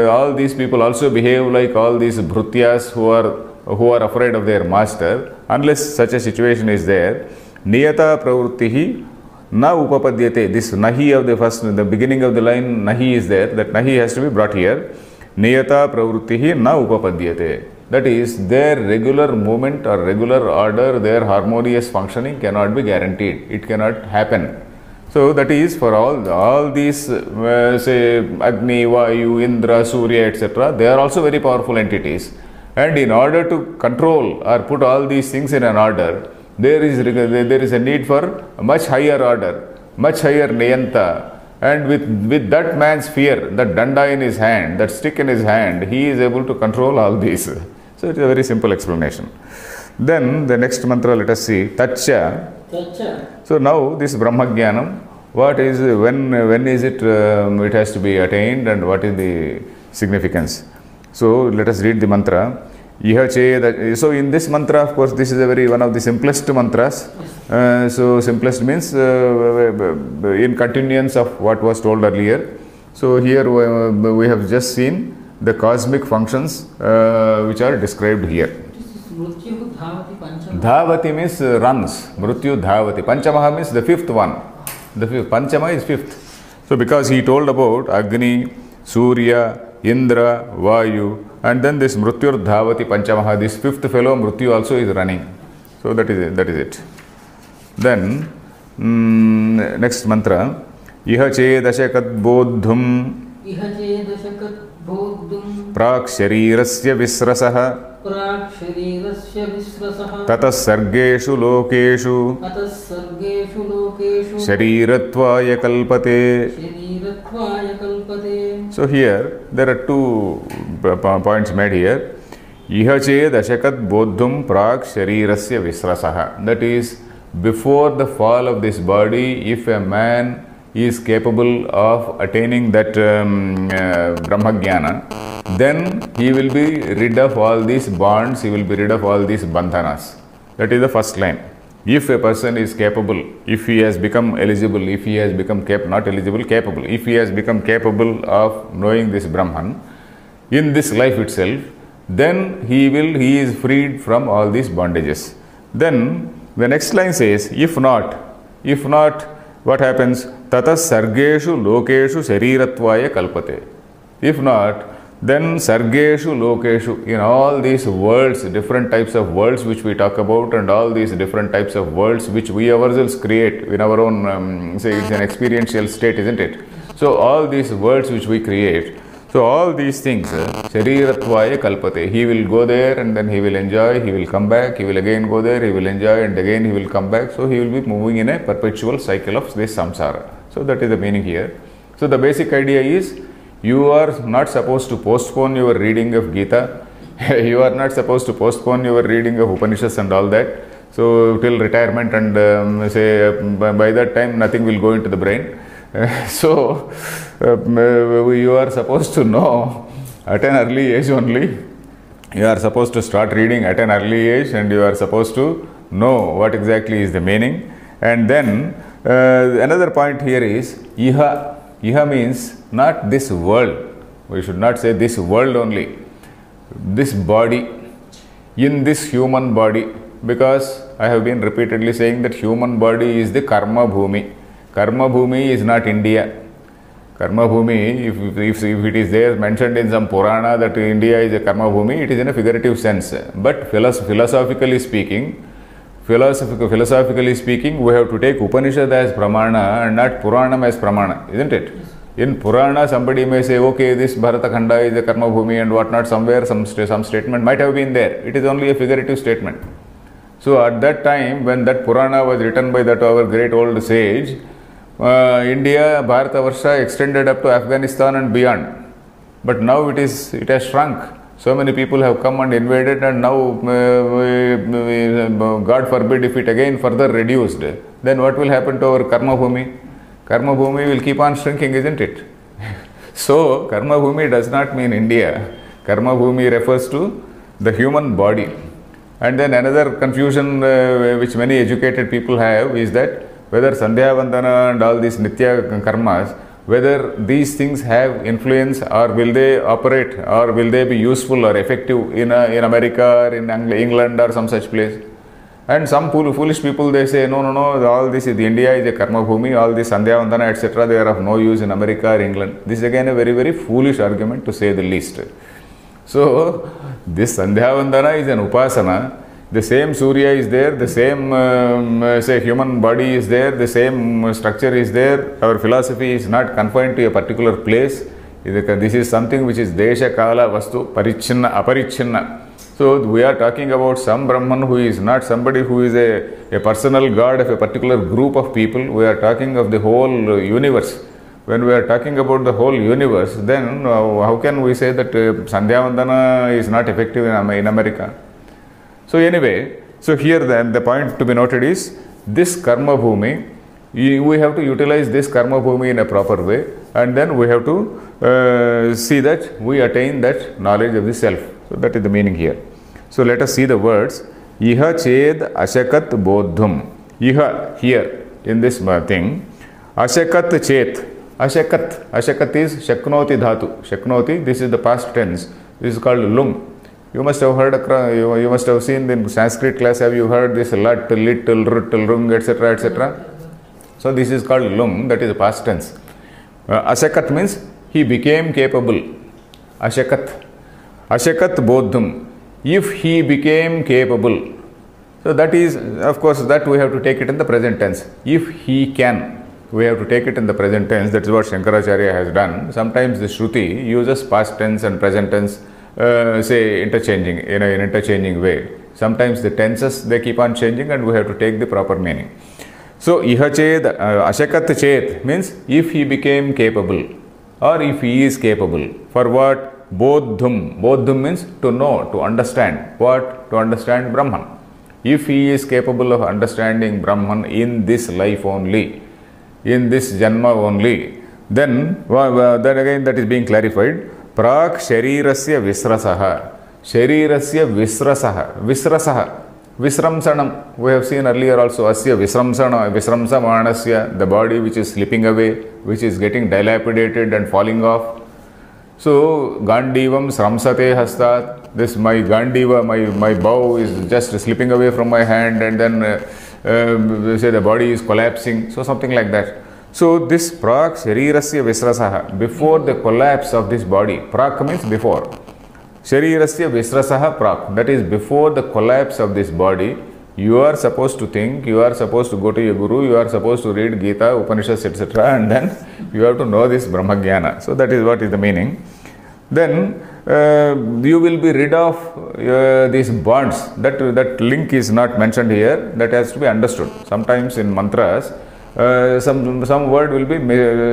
all these people also behave like all these Bhrutyas who are afraid of their master, unless such a situation is there, Niyata Pravrittihi Na Upapadyate. This Nahi of the first, the beginning of the line, Nahi is there. That Nahi has to be brought here. Niyata Pravrittihi Na Upapadyate. That is, their regular movement or regular order, their harmonious functioning cannot be guaranteed. It cannot happen. So that is for all these, say, Agni, Vayu, Indra, Surya, etc. They are also very powerful entities. And in order to control or put all these things in an order, there is a need for a much higher order, much higher niyanta, and with that man's fear, that danda in his hand, that stick in his hand, he is able to control all these. So it is a very simple explanation. Then the next mantra, let us see, Tacha. So now this Brahmagyanam, what is, when is it, it has to be attained, and what is the significance? So let us read the mantra. So in this mantra, of course, this is one of the simplest mantras. So simplest means in continuance of what was told earlier. So here we have just seen the cosmic functions which are described here. Dhavati means runs. Mrityu Dhavati. Panchamaha means the fifth one. The fifth. Panchama is fifth. So because he told about Agni, Surya, Indra, Vayu, and then this Mrityur Dhavati Panchamaha, this fifth fellow Mrityu also is running. So that is it. Then next mantra, Iha Chedashakat Bodhum Prak Sharirasya Visrasaha Tatas Sargeshu Lokeshu Sharirattvaya Kalpate. So here there are two points made here. Iha Chedashakat Bodhum Prak Sharirasya Visrasaha. That is, before the fall of this body, if a man is capable of attaining that Brahmagyana, then he will be rid of all these bonds, he will be rid of all these bandhanas. That is the first line. If a person is capable, if he has become eligible, if he has become capable, if he has become capable of knowing this Brahman in this life itself, then he is freed from all these bondages. Then the next line says, if not, what happens? Tatas sargeshu lokeshu sharirattvaya kalpate. If not, then sargeshu lokeshu, in all these worlds, different types of worlds which we talk about, and all these different types of worlds which we ourselves create in our own, say it's an experiential state, isn't it? So all these worlds which we create, So all these things, Shariratvaya Kalpate. He will go there and then he will enjoy, he will come back, he will again go there, he will enjoy and again he will come back. So he will be moving in a perpetual cycle of this samsara. So that is the meaning here. So the basic idea is, you are not supposed to postpone your reading of Gita. You are not supposed to postpone your reading of Upanishads and all that. So till retirement, and say by that time nothing will go into the brain. So you are supposed to know at an early age only. You are supposed to start reading at an early age, and you are supposed to know what exactly is the meaning. And then another point here is Iha. Iha means not this world. We should not say this world only. This body, in this human body, because I have been repeatedly saying that human body is the karma bhumi. Karma bhumi is not India. Karma bhumi, if it is there mentioned in some Purana that India is a karma bhumi, it is in a figurative sense. But philosophically speaking, we have to take Upanishad as Pramana and not Puranam as Pramana, isn't it? In Purana, somebody may say, okay, this Bharatakhanda is a karma bhumi and whatnot, somewhere some statement might have been there. It is only a figurative statement. So at that time, when that Purana was written by that our great old sage, India, Bharatavarsha extended up to Afghanistan and beyond. But now it has shrunk. So many people have come and invaded, and now, God forbid, if it again further reduced, then what will happen to our karma bhumi? Karma bhumi will keep on shrinking, isn't it? So, karma bhumi does not mean India. Karma bhumi refers to the human body. And then another confusion which many educated people have is that whether Sandhya Vandana and all these Nitya karmas, whether these things have influence, or will they operate, or will they be useful or effective in America or in England or some such place. And some foolish people, they say, no, all this is India is a karma bhumi, all this Sandhya Vandana, etc., they are of no use in America or England. This is again a very, very foolish argument, to say the least. So, this Sandhya Vandana is an upasana. The same Surya is there, the same say human body is there, the same structure is there. Our philosophy is not confined to a particular place. This is something which is Desha, Kala, Vastu, Parichinna, Aparichinna. So we are talking about some Brahman who is not somebody who is a personal god of a particular group of people. We are talking of the whole universe. When we are talking about the whole universe, then how can we say that Sandhya Vandana is not effective in America? So anyway, so here then the point to be noted is, this karma bhumi, we have to utilize this karma bhumi in a proper way, and then we have to see that we attain that knowledge of the self. So that is the meaning here. So let us see the words. Iha ched ashakat bodhum. Iha, here in this thing. Ashakat chet. Ashakat is shaknoti dhatu. Shaknoti, this is the past tense. This is called lung. You must have heard, you must have seen in Sanskrit class, have you heard this lat, little, ruttal, rung, etc., etc. So this is called lung, that is the past tense. Ashakat means he became capable. Ashakat bodhum. If he became capable. So that is, of course, that we have to take it in the present tense. If he can, we have to take it in the present tense. That is what Shankaracharya has done. Sometimes the Shruti uses past tense and present tense, say interchanging, in an interchanging way. Sometimes the tenses, they keep on changing, and we have to take the proper meaning. So, iha ched, ashakat chet means if he became capable, or if he is capable. For what? Bodhum. Bodhum means to know, to understand. What? To understand Brahman. If he is capable of understanding Brahman in this life only, in this janma only, then again that is being clarified. Prak sharirasya visrasaha. Sharirasya visrasaha. Visramsanam. We have seen earlier also. Asya visramsamanasya. The body which is slipping away, which is getting dilapidated and falling off. So, Gandivam sramsate hastat. This my Gandiva, my bow is just slipping away from my hand, and then say the body is collapsing. So, something like that. So, this prak sharirasya visrasaha, before the collapse of this body, prak means before. Sharirasya visrasaha prak, that is before the collapse of this body, you are supposed to think, you are supposed to go to your guru, you are supposed to read Gita, Upanishads, etc., and then you have to know this Brahma Jnana. So, that is what is the meaning. then you will be rid of these bonds. That link is not mentioned here. That has to be understood. Sometimes in mantras, some word will be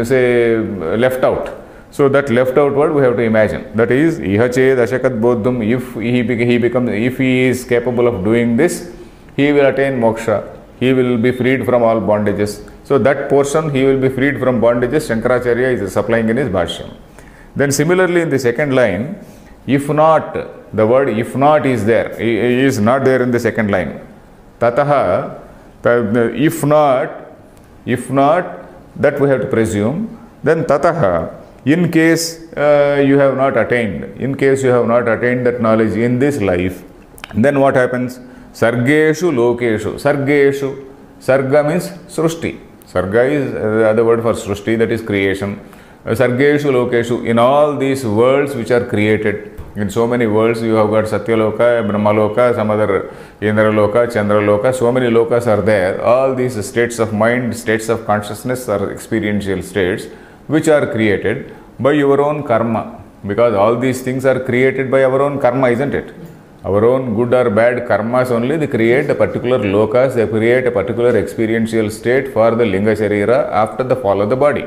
say left out. So that left out word we have to imagine. That is, iha ched ashakat bodhum. If he is capable of doing this, he will attain moksha. He will be freed from all bondages. So that portion, he will be freed from bondages, Shankaracharya is supplying in his Bhashya. Then similarly in the second line, if not, the word if not is there. He is not there in the second line. Tataha, if not, that we have to presume. Then tataha, in case you have not attained, that knowledge in this life, then what happens? Sargeshu lokeshu. Sarga means srushti. Sarga is the other word for srushti, that is creation. Sargeshu lokeshu, in all these worlds which are created. In so many worlds you have got Satyaloka, Brahmaloka, some other Indraloka, Chandraloka, so many lokas are there. All these states of mind, states of consciousness are experiential states which are created by your own karma. Because all these things are created by our own karma, isn't it? Our own good or bad karmas only, they create a particular lokas, they create a particular experiential state for the Linga Sharira after the fall of the body.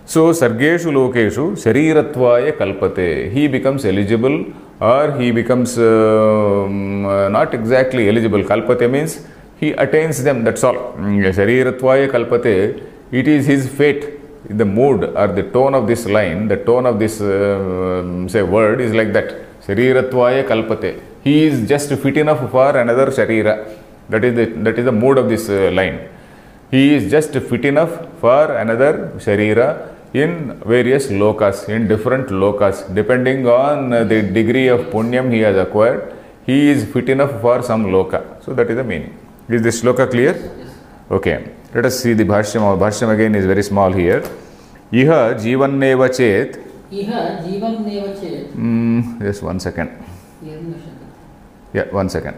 So, Sargeshu Lokeshu, Sharirattvaya Kalpate. He becomes eligible or he becomes not exactly eligible. Kalpate means he attains them, that's all. Sharirattvaya Kalpate, it is his fate. The mood or the tone of this line, the tone of this say word is like that. Sharirattvaya Kalpate. He is just fit enough for another Sharira. That is the mood of this line. He is just fit enough for another Sharira in various lokas, in different lokas. Depending on the degree of punyam he has acquired, he is fit enough for some loka. So that is the meaning. Is this sloka clear? Yes. Okay. Let us see the Bhashyam. Bhashyam again is very small here. Iha jivanneva chet. Iha jivanneva chet. Just 1 second. Yeah, 1 second.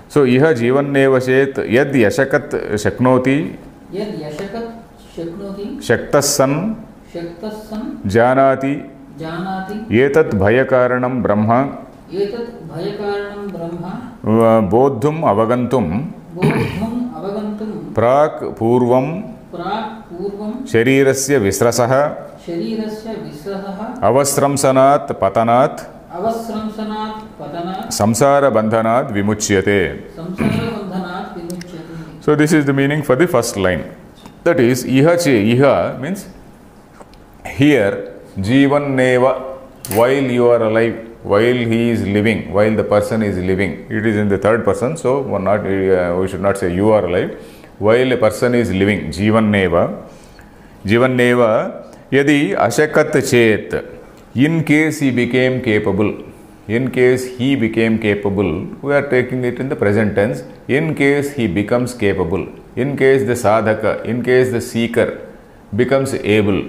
So, iha jivanneva chet yad yashakat shaknoti. Yad yashakat shaknoti. Shaktassan. Shaktassan. Janati. Janati. Etat bhayakaranam brahma. Etat bhayakaranam brahma. Bodhum avagantum. Bodhum avagantum. Prak purvam. Prak purvam. Sharirasya visrasaha. Sharirasya visrasaha. Avasramsanat patanat. Avasramsanat patanat. Samsara bandhanat vimuchyate. Samsara bandhanat vimuchyate. So this is the meaning for the first line. That is, iha che, iha means here, jivan neva, while you are alive, while he is living, while the person is living. It is in the third person, so we should not say you are alive. While a person is living, jivan neva, yadi ashakat chet, in case he became capable, we are taking it in the present tense, in case he becomes capable, in case the sadhaka, in case the seeker becomes able,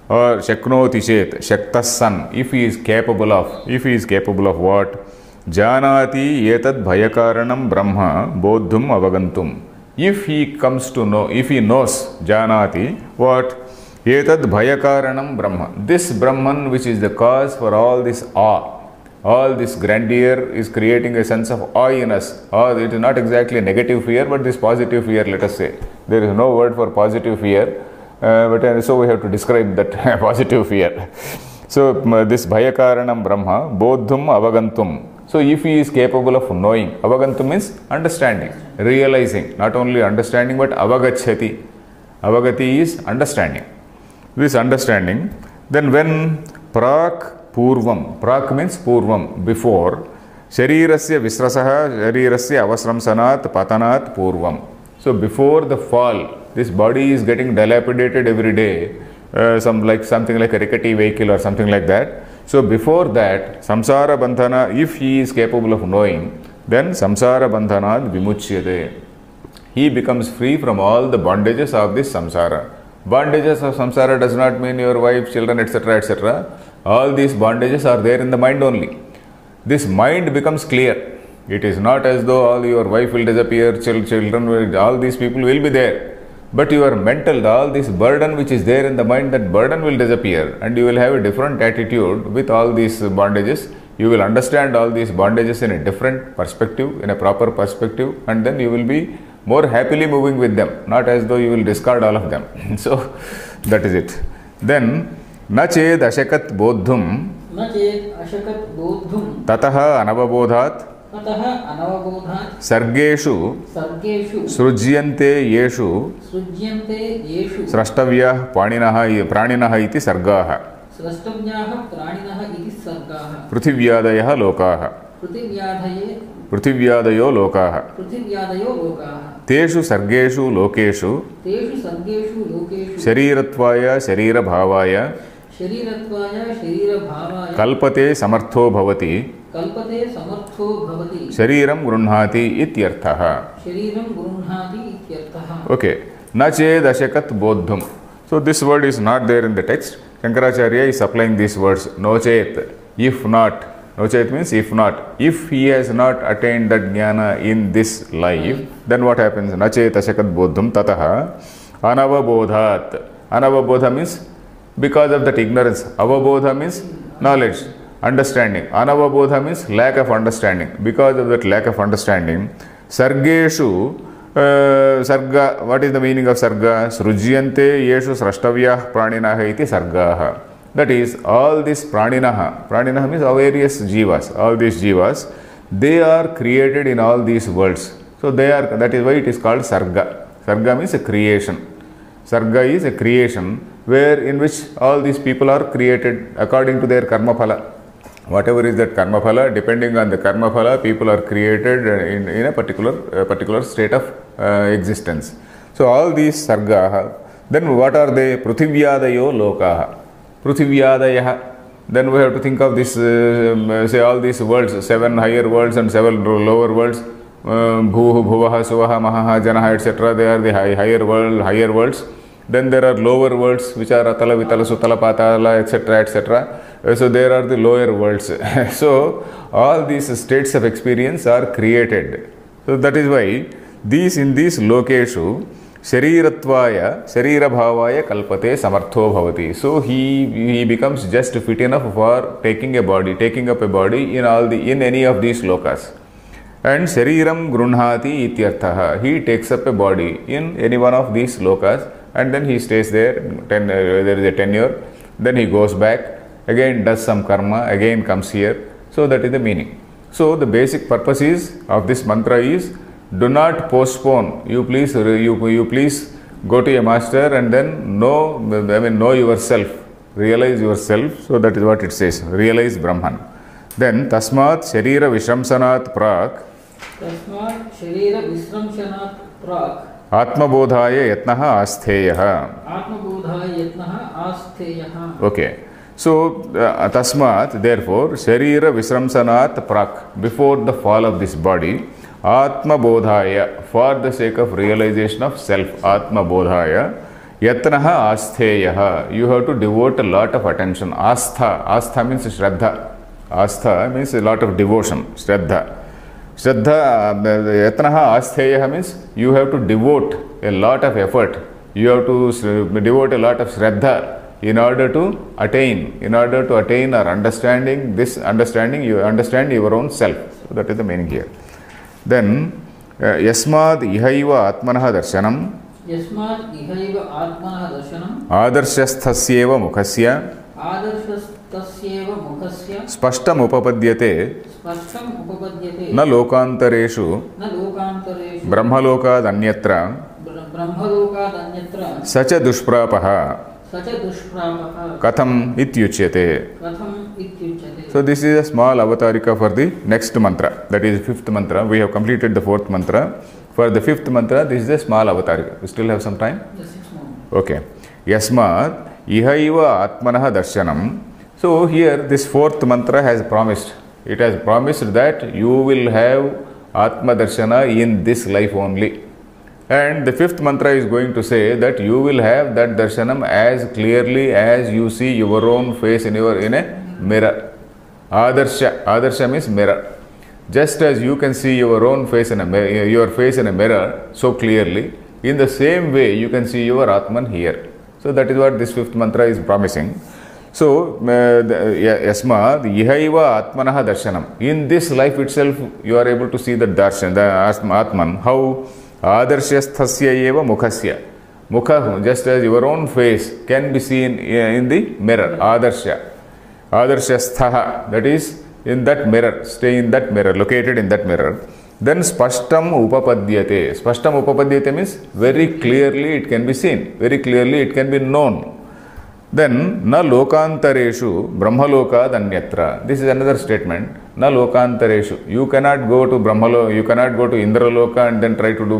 or shaknoti chet, shaktassan, if he is capable of what? Janati etat bhayakaranam brahma bodhum avagantum. If he comes to know, if he knows, janati, what? Etat bhayakaranam brahma. This Brahman which is the cause for all this awe, all this grandeur is creating a sense of awe in us. It is not exactly a negative fear, but this positive fear, let us say. There is no word for positive fear, but so we have to describe that positive fear. So this bhayakaranam brahma, bodhum avagantum. So if he is capable of knowing, avagantum means understanding, realizing, not only understanding but avagacchati. Avagati is understanding. This understanding, then when prak purvam, prak means purvam, before, sharirasya visrasaha, sharirasya avasramsanat patanat purvam. So before the fall, this body is getting dilapidated every day, something like a rickety vehicle or something like that. So before that, samsara bandhana, if he is capable of knowing, then samsara bandhanat vimuchyate. He becomes free from all the bondages of this samsara. Bondages of samsara does not mean your wife, children, etc., etc. All these bondages are there in the mind only. This mind becomes clear. It is not as though all your wife will disappear, children will, all these people will be there. But your mental, all this burden which is there in the mind, that burden will disappear and you will have a different attitude with all these bondages. You will understand all these bondages in a different perspective, in a proper perspective, and then you will be more happily moving with them, not as though you will discard all of them. So that is it. Then, na ched ashakat bodhum न चेत् अशकत् बोद्धुं tataha anavabodhat ततः अनवबोधात् सर्गेषु सर्गेषु सृज्यन्ते येषु सृज्यन्ते येषु स्रष्टव्याः प्राणिनः इति सर्गाः स्रष्टव्याः प्राणिनः इति सर्गाः पृथिव्यादयः लोकाः पृथिव्यादयो लोकाः तेषु सर्गेषु लोकेषु शरीरत्वाय शरीरभावाय कल्पते समर्थो भवति शरीरं गृह्णाति इत्यर्थः ओके न चेदशकत् बोद्धुम् so this word is not there in the text. Shankaracharya is applying these words no chet, if not. No chet means if not. If he has not attained that jnana in this life, then what happens? Na chet ashakat bodhum tataha anavabodhat. Anavabodha means because of that ignorance. Avabodha means knowledge, understanding. Anavabodha means lack of understanding. Because of that lack of understanding, sargeshu sarga, what is the meaning of sarga? Srujyante yeshu srashtavyah praninaha iti sargaha. That is, all these praninaha, praninaha means various jivas, all these jivas, they are created in all these worlds. So they are, that is why it is called sarga. Sarga means a creation. Sarga is a creation where in which all these people are created according to their karma phala. Whatever is that karma phala, depending on the karma phala, people are created in a particular state of existence. So all these sargaha, then what are they? Pruthivyadayo lokaha. Pruthivyadaya. Then we have to think of this, say all these worlds, 7 higher worlds and 7 lower worlds. Bhuhu, Bhuvaha, Suvaha, Mahaha, Janaha, etc. They are the higher worlds. Then there are lower worlds which are Atala, Vitala, Sutala, Patala, etc. etc. So there are the lower worlds. So all these states of experience are created. So that is why in these lokeshu Sharirattvaya, Sharirabhavaya kalpate samartho bhavati. So he becomes just fit enough for taking up a body in any of these lokas. And Shariram grunhati ityarthaha. He takes up a body in any one of these lokas and then he stays there, there is a tenure, then he goes back, again does some karma, again comes here. So that is the meaning. So the basic purpose of this mantra is, do not postpone. You please go to a master and then know yourself, realize yourself. So that is what it says, realize Brahman. Then tasmat sharira vishramsanat prak atmabodhaya yatnaha astheyaha. Okay. So tasmat, therefore, sharira vishramsanat prak, before the fall of this body, Atma Bodhaya, for the sake of realization of self, Atma Bodhaya, Yatnaha Astheyaha, you have to devote a lot of attention. Astha means Shraddha. Astha means a lot of devotion, Shraddha. Yatnaha Astheyaha means you have to devote a lot of effort. You have to devote a lot of Shraddha in order to attain or understanding this understanding, you understand your own self. So that is the meaning here. Then yasmad ihaiva atmanaha darshanam adarshasthasyeva mukhasya spashtam upapadyate na lokantareshu brahmalokad anyatra sacha dushprapaha katham ityuchyate. So this is a small avatarika for the next mantra, that is 5th mantra. We have completed the 4th mantra. For the 5th mantra, this is a small avatarika. We still have some time? Yes, 6 more. Okay. Yasmat ihaiva atmanaha darshanam. So here this 4th mantra has promised. It has promised that you will have Atma Darshana in this life only. And the 5th mantra is going to say that you will have that darshanam as clearly as you see your own face in a mirror. Adarsha means mirror. Just as you can see your own face in a mirror, so clearly, In the same way, you can see your Atman here. So that is what this fifth mantra is promising. So, Yasmad Ihaiva Atmanaha Darshanam. In this life itself, you are able to see the Darshan, the Atman. How? Adarshasthasya eva mukhasya. Mukha, just as your own face can be seen in the mirror. Adarsha. Adarshasthaha. That is in that mirror. Stay in that mirror, located in that mirror. Then Spashtam Upapadyate. Spashtam Upapadyate means very clearly it can be seen. Very clearly it can be known. Then, na lokantareshu brahmaloka danyatra. This is another statement. Na lokantareshu. You cannot go to Brahmaloka, you cannot go to Indraloka and then try to do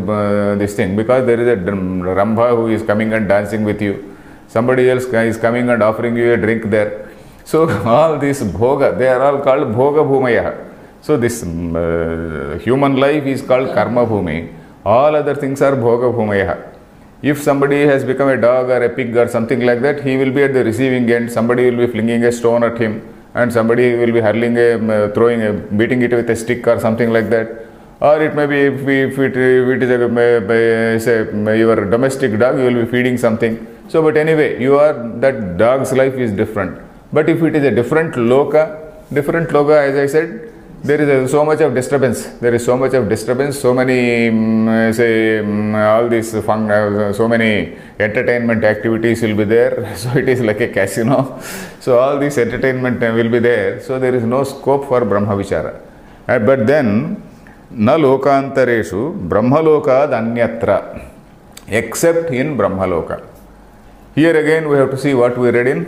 this thing, because there is a Rambha who is coming and dancing with you. Somebody else is coming and offering you a drink there. So, all these bhoga, they are all called bhoga bhumaya. So, this human life is called karma bhumi. All other things are bhoga bhumaya. If somebody has become a dog or a pig or something like that, he will be at the receiving end. Somebody will be flinging a stone at him, and somebody will be hurling beating it with a stick or something like that. Or it may be, if it is your domestic dog, you will be feeding something. So, but anyway, that dog's life is different. But if it is a different loka, as I said, there is so much of disturbance. There is so much of disturbance. So many, all these fun, so many entertainment activities will be there. So it is like a casino. So all this entertainment will be there. So there is no scope for Brahma Vichara. But then, na lokantareshu brahmalokad anyatra, except in Brahmaloka. Here again we have to see what we read in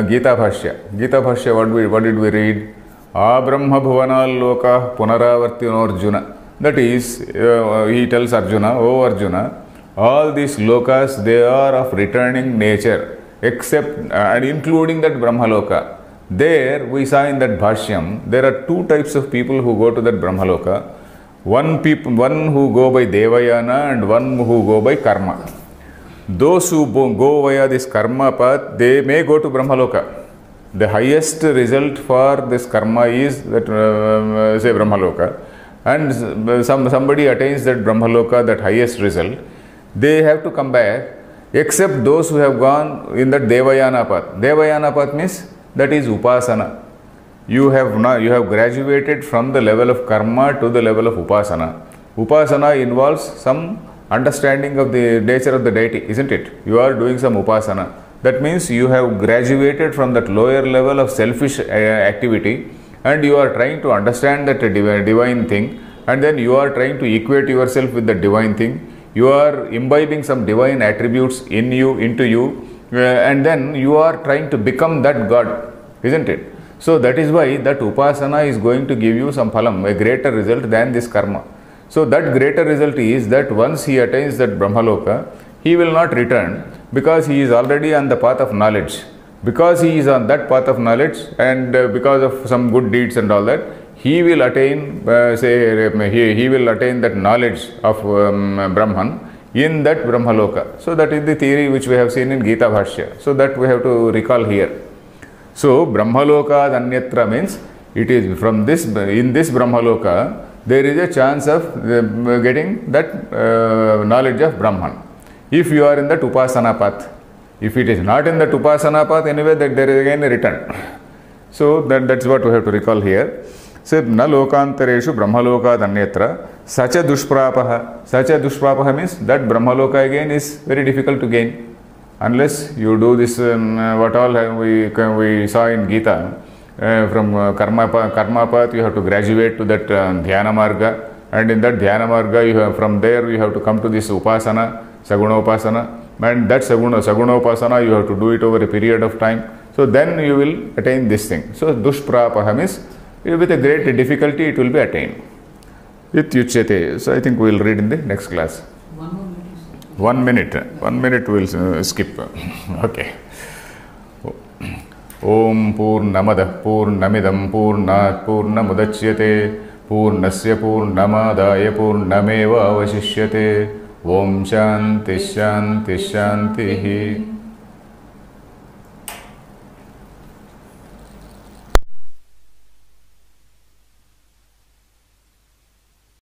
Gita Bhashya. Gita Bhashya, what did we read? Abrahma bhuvanal loka punaravartino Arjuna. That is, he tells Arjuna, oh Arjuna, all these lokas, they are of returning nature, except and including that Brahmaloka. There we saw in that Bhashyam, there are two types of people who go to that Brahmaloka. One who go by Devayana and one who go by Karma. Those who go via this Karma path, they may go to Brahmaloka. The highest result for this karma is that, say, Brahmaloka, and somebody attains that Brahmaloka, that highest result, they have to come back, except those who have gone in that Devayana path. Devayana path means that is Upasana. You have graduated from the level of karma to the level of Upasana. Upasana involves some understanding of the nature of the deity, isn't it? You are doing some Upasana. That means you have graduated from that lower level of selfish activity, and you are trying to understand that divine thing, and then you are trying to equate yourself with the divine thing. You are imbibing some divine attributes in you, into you, and then you are trying to become that God, isn't it? So that is why that Upasana is going to give you some phalam, a greater result than this karma. So that greater result is that once he attains that Brahmaloka, he will not return, because he is already on the path of knowledge. Because he is on that path of knowledge, and because of some good deeds and all that, he will attain, he will attain that knowledge of Brahman in that Brahmaloka. So that is the theory which we have seen in Gita Bhashya. So that we have to recall here. So Brahmaloka Danyatra means it is from this, in this Brahmaloka, there is a chance of getting that knowledge of Brahman. If you are in that Upasana path. If it is not in that Upasana path, anyway, that there is again a return. So that's what we have to recall here. So, na lokantareshu brahmaloka danyatra sacha dushprapaha. Sacha dushprapaha means that Brahmaloka again is very difficult to gain. Unless you do this, what all we saw in Gita, from karma path, you have to graduate to that dhyana marga, and in that dhyana marga, from there you have to come to this upasana, saguna upasana, and that saguna upasana you have to do it over a period of time. So then you will attain this thing. So dushprapaha means with a great difficulty it will be attained. Ityuchyate. So I think we will read in the next class. 1 minute. 1 minute we will skip. Okay. Om Purnamadah Purnamidam Purnat Purnamudachyate Purnasya Purnamadaya Purnameva Avashishyate. Om Shanti Shanti Shanti.